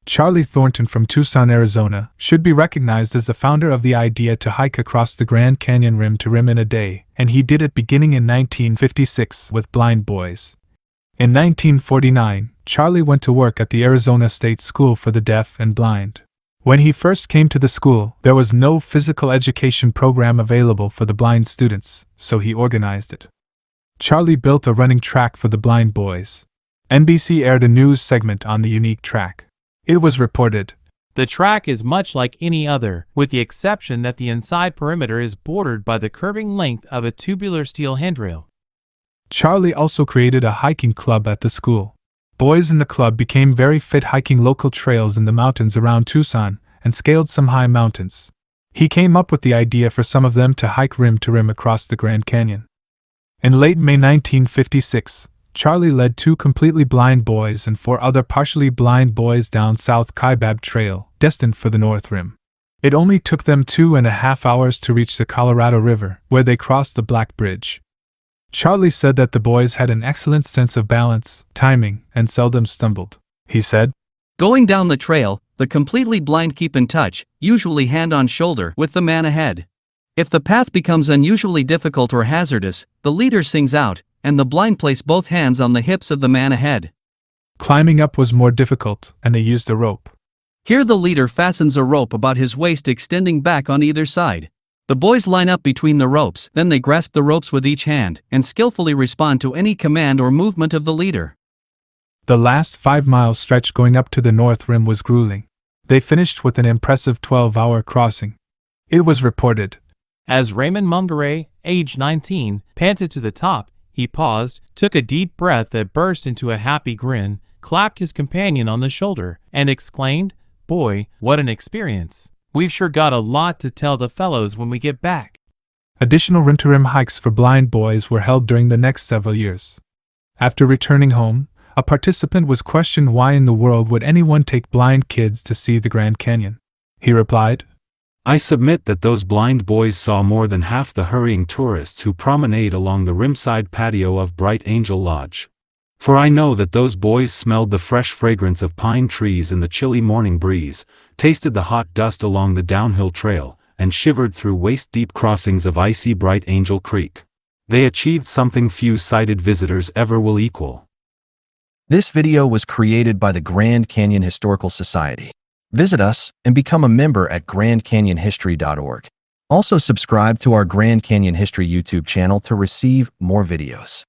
Charlie Thornton from Tucson, Arizona, should be recognized as the founder of the idea to hike across the Grand Canyon rim to rim in a day, and he did it beginning in 1956 with blind boys. In 1949, Charlie went to work at the Arizona State School for the Deaf and Blind. When he first came to the school, there was no physical education program available for the blind students, so he organized it. Charlie built a running track for the blind boys. NBC aired a news segment on the unique track. It was reported, "The track is much like any other, with the exception that the inside perimeter is bordered by the curving length of a tubular steel handrail." Charlie also created a hiking club at the school. Boys in the club became very fit hiking local trails in the mountains around Tucson and scaled some high mountains. He came up with the idea for some of them to hike rim to rim across the Grand Canyon. In late May 1956, Charlie led 2 completely blind boys and 4 other partially blind boys down South Kaibab Trail, destined for the North Rim. It only took them 2.5 hours to reach the Colorado River, where they crossed the Black Bridge. Charlie said that the boys had an excellent sense of balance, timing, and seldom stumbled. He said, "Going down the trail, the completely blind keep in touch, usually hand on shoulder, with the man ahead. If the path becomes unusually difficult or hazardous, the leader sings out, and the blind place both hands on the hips of the man ahead." Climbing up was more difficult, and they used a rope. Here the leader fastens a rope about his waist extending back on either side. The boys line up between the ropes, then they grasp the ropes with each hand, and skillfully respond to any command or movement of the leader. The last 5-mile stretch going up to the North Rim was grueling. They finished with an impressive 12-hour crossing. It was reported, As Raymond Mungaray, age 19, panted to the top, he paused, took a deep breath that burst into a happy grin, clapped his companion on the shoulder, and exclaimed, "Boy, what an experience. We've sure got a lot to tell the fellows when we get back." Additional rim-to-rim hikes for blind boys were held during the next several years. After returning home, a participant was questioned why in the world would anyone take blind kids to see the Grand Canyon. He replied, "I submit that those blind boys saw more than half the hurrying tourists who promenade along the rimside patio of Bright Angel Lodge. For I know that those boys smelled the fresh fragrance of pine trees in the chilly morning breeze, tasted the hot dust along the downhill trail, and shivered through waist-deep crossings of icy Bright Angel Creek. They achieved something few sighted visitors ever will equal." This video was created by the Grand Canyon Historical Society. Visit us and become a member at grandcanyonhistory.org. Also subscribe to our Grand Canyon History YouTube channel to receive more videos.